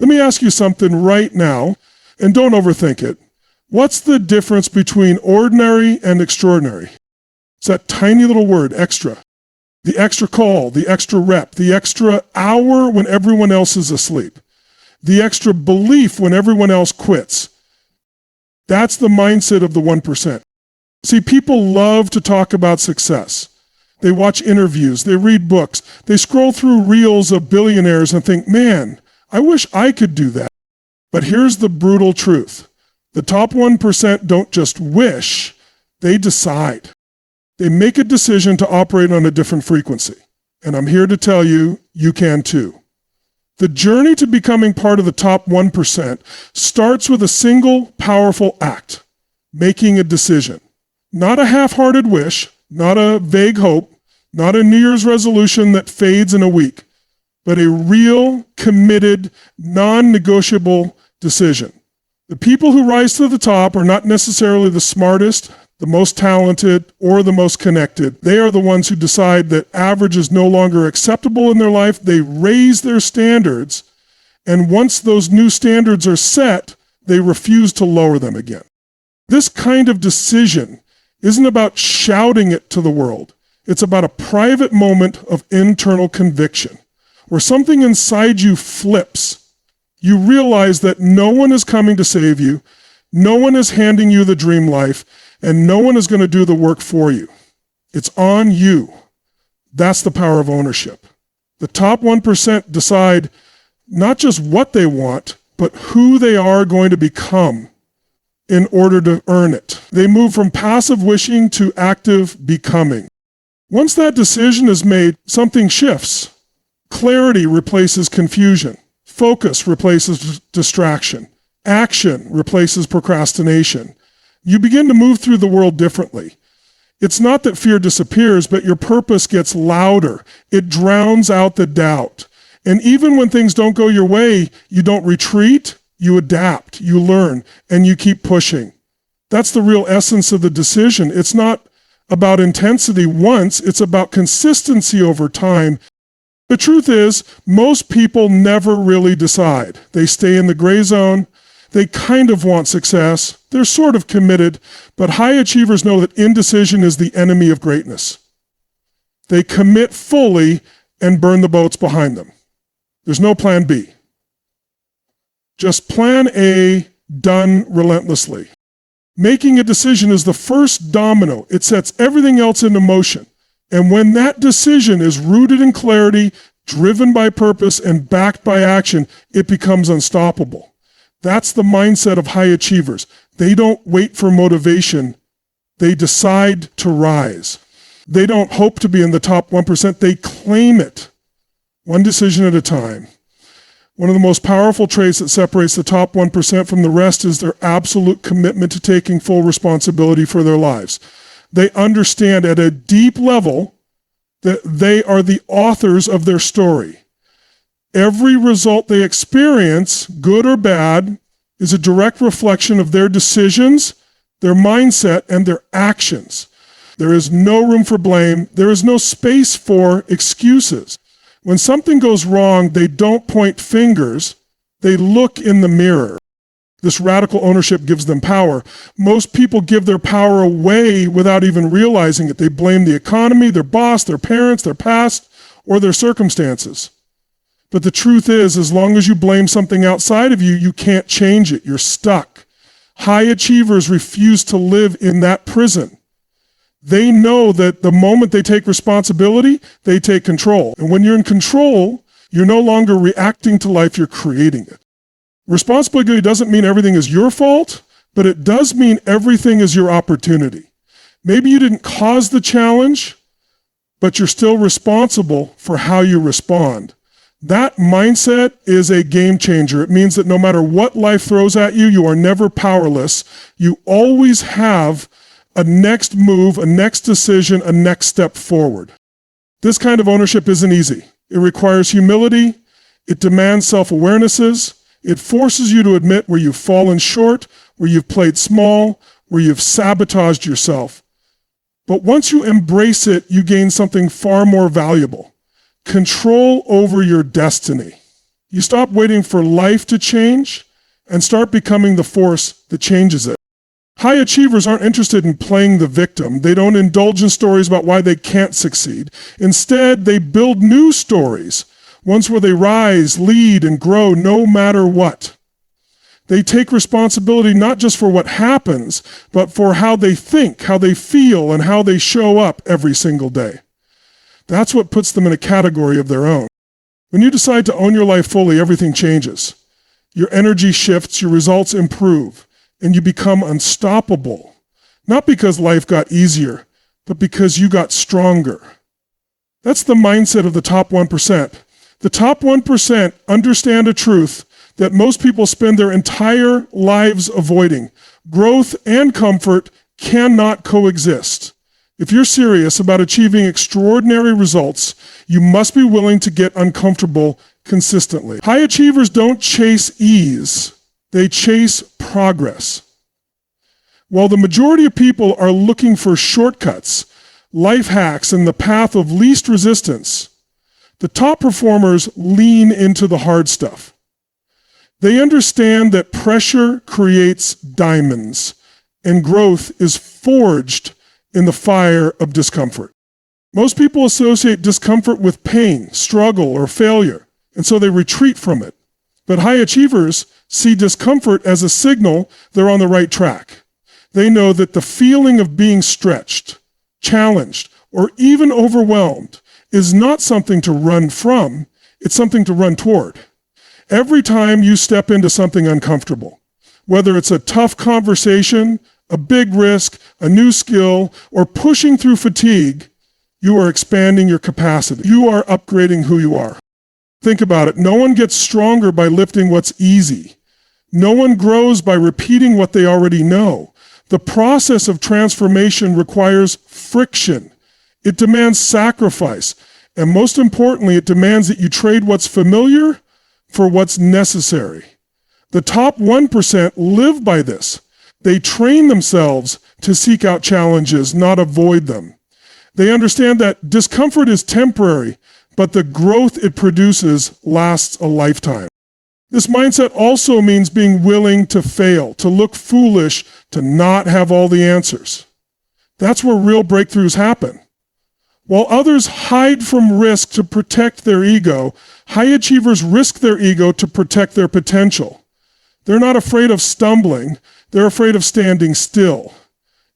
Let me ask you something right now, and don't overthink it. What's the difference between ordinary and extraordinary? It's that tiny little word, extra. The extra call, the extra rep, the extra hour when everyone else is asleep, the extra belief when everyone else quits. That's the mindset of the 1%. See, people love to talk about success. They watch interviews, they read books, they scroll through reels of billionaires and think, man, I wish I could do that. But here's the brutal truth. The top 1% don't just wish, they decide. They make a decision to operate on a different frequency. And I'm here to tell you, you can too. The journey to becoming part of the top 1% starts with a single powerful act, making a decision. Not a half-hearted wish, not a vague hope, not a New Year's resolution that fades in a week, but a real, committed, non-negotiable decision. The people who rise to the top are not necessarily the smartest, the most talented, or the most connected. They are the ones who decide that average is no longer acceptable in their life. They raise their standards, and once those new standards are set, they refuse to lower them again. This kind of decision isn't about shouting it to the world. It's about a private moment of internal conviction, where something inside you flips. You realize that no one is coming to save you, no one is handing you the dream life, and no one is going to do the work for you. It's on you. That's the power of ownership. The top 1% decide not just what they want, but who they are going to become in order to earn it. They move from passive wishing to active becoming. Once that decision is made, something shifts. Clarity replaces confusion. Focus replaces distraction. Action replaces procrastination. You begin to move through the world differently. It's not that fear disappears, but your purpose gets louder. It drowns out the doubt. And even when things don't go your way, you don't retreat, you adapt, you learn, and you keep pushing. That's the real essence of the decision. It's not about intensity once, it's about consistency over time. The truth is, most people never really decide. They stay in the gray zone. They kind of want success. They're sort of committed, but high achievers know that indecision is the enemy of greatness. They commit fully and burn the boats behind them. There's no plan B. Just plan A, done relentlessly. Making a decision is the first domino. It sets everything else into motion. And when that decision is rooted in clarity, driven by purpose, and backed by action, it becomes unstoppable. That's the mindset of high achievers. They don't wait for motivation. They decide to rise. They don't hope to be in the top 1%. They claim it, one decision at a time. One of the most powerful traits that separates the top 1% from the rest is their absolute commitment to taking full responsibility for their lives. They understand at a deep level that they are the authors of their story. Every result they experience, good or bad, is a direct reflection of their decisions, their mindset, and their actions. There is no room for blame. There is no space for excuses. When something goes wrong, they don't point fingers. They look in the mirror. This radical ownership gives them power. Most people give their power away without even realizing it. They blame the economy, their boss, their parents, their past, or their circumstances. But the truth is, as long as you blame something outside of you, you can't change it. You're stuck. High achievers refuse to live in that prison. They know that the moment they take responsibility, they take control. And when you're in control, you're no longer reacting to life, you're creating it. Responsibility doesn't mean everything is your fault, but it does mean everything is your opportunity. Maybe you didn't cause the challenge, but you're still responsible for how you respond. That mindset is a game changer. It means that no matter what life throws at you, you are never powerless. You always have a next move, a next decision, a next step forward. This kind of ownership isn't easy. It requires humility. It demands self-awarenesses. It forces you to admit where you've fallen short, where you've played small, where you've sabotaged yourself. But once you embrace it, you gain something far more valuable: control over your destiny. You stop waiting for life to change and start becoming the force that changes it. High achievers aren't interested in playing the victim. They don't indulge in stories about why they can't succeed. Instead, they build new stories, ones where they rise, lead, and grow no matter what. They take responsibility not just for what happens, but for how they think, how they feel, and how they show up every single day. That's what puts them in a category of their own. When you decide to own your life fully, everything changes. Your energy shifts, your results improve, and you become unstoppable. Not because life got easier, but because you got stronger. That's the mindset of the top 1%. The top 1% understand a truth that most people spend their entire lives avoiding. Growth and comfort cannot coexist. If you're serious about achieving extraordinary results, you must be willing to get uncomfortable consistently. High achievers don't chase ease, they chase progress. While the majority of people are looking for shortcuts, life hacks, and the path of least resistance, the top performers lean into the hard stuff. They understand that pressure creates diamonds, and growth is forged in the fire of discomfort. Most people associate discomfort with pain, struggle, or failure, and so they retreat from it. But high achievers see discomfort as a signal they're on the right track. They know that the feeling of being stretched, challenged, or even overwhelmed is not something to run from, it's something to run toward. Every time you step into something uncomfortable, whether it's a tough conversation, a big risk, a new skill, or pushing through fatigue, you are expanding your capacity. You are upgrading who you are. Think about it. No one gets stronger by lifting what's easy. No one grows by repeating what they already know. The process of transformation requires friction. It demands sacrifice. And most importantly, it demands that you trade what's familiar for what's necessary. The top 1% live by this. They train themselves to seek out challenges, not avoid them. They understand that discomfort is temporary, but the growth it produces lasts a lifetime. This mindset also means being willing to fail, to look foolish, to not have all the answers. That's where real breakthroughs happen. While others hide from risk to protect their ego, high achievers risk their ego to protect their potential. They're not afraid of stumbling, they're afraid of standing still.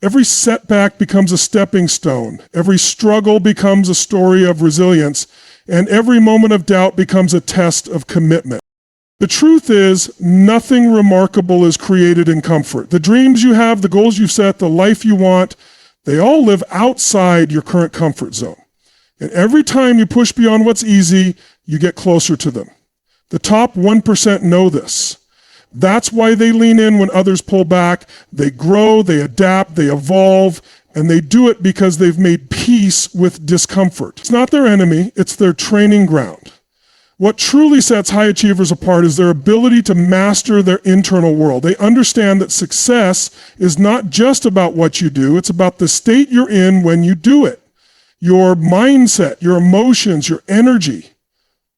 Every setback becomes a stepping stone, every struggle becomes a story of resilience, and every moment of doubt becomes a test of commitment. The truth is, nothing remarkable is created in comfort. The dreams you have, the goals you've set, the life you want, they all live outside your current comfort zone. And every time you push beyond what's easy, you get closer to them. The top 1% know this. That's why they lean in when others pull back. They grow, they adapt, they evolve, and they do it because they've made peace with discomfort. It's not their enemy, it's their training ground. What truly sets high achievers apart is their ability to master their internal world. They understand that success is not just about what you do, it's about the state you're in when you do it. Your mindset, your emotions, your energy.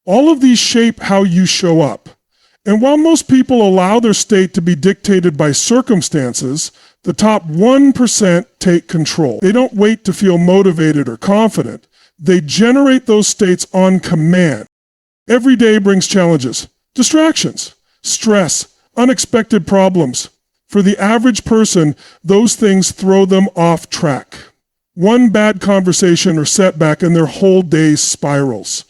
All of these shape how you show up. And while most people allow their state to be dictated by circumstances, the top 1% take control. They don't wait to feel motivated or confident. They generate those states on command. Every day brings challenges, distractions, stress, unexpected problems. For the average person, those things throw them off track. One bad conversation or setback and their whole day spirals.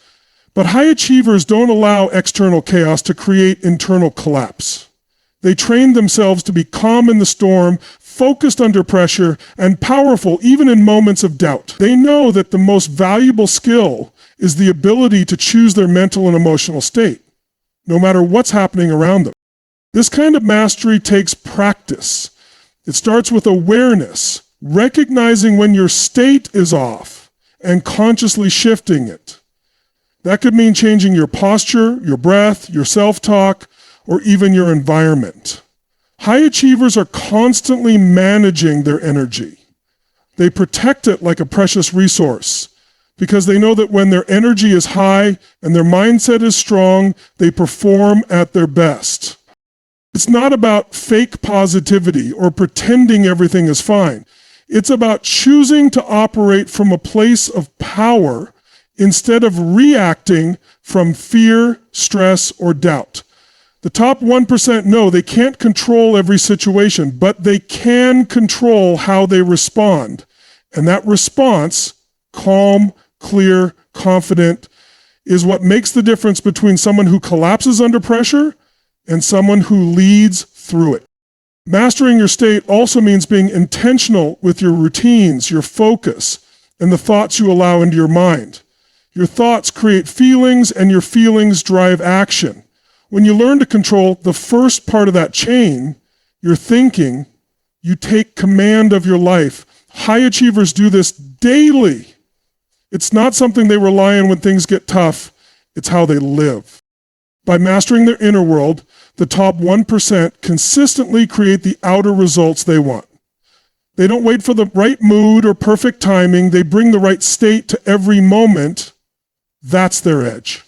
But high achievers don't allow external chaos to create internal collapse. They train themselves to be calm in the storm, focused under pressure, and powerful even in moments of doubt. They know that the most valuable skill is the ability to choose their mental and emotional state, no matter what's happening around them. This kind of mastery takes practice. It starts with awareness, recognizing when your state is off, and consciously shifting it. That could mean changing your posture, your breath, your self-talk, or even your environment. High achievers are constantly managing their energy. They protect it like a precious resource. because they know that when their energy is high and their mindset is strong, they perform at their best. It's not about fake positivity or pretending everything is fine. It's about choosing to operate from a place of power instead of reacting from fear, stress, or doubt. The top 1% know they can't control every situation, but they can control how they respond. And that response, calm, clear, confident, is what makes the difference between someone who collapses under pressure and someone who leads through it. Mastering your state also means being intentional with your routines, your focus, and the thoughts you allow into your mind. Your thoughts create feelings, and your feelings drive action. When you learn to control the first part of that chain, your thinking, you take command of your life. High achievers do this daily. It's not something they rely on when things get tough. It's how they live. By mastering their inner world, the top 1% consistently create the outer results they want. They don't wait for the right mood or perfect timing. They bring the right state to every moment. That's their edge.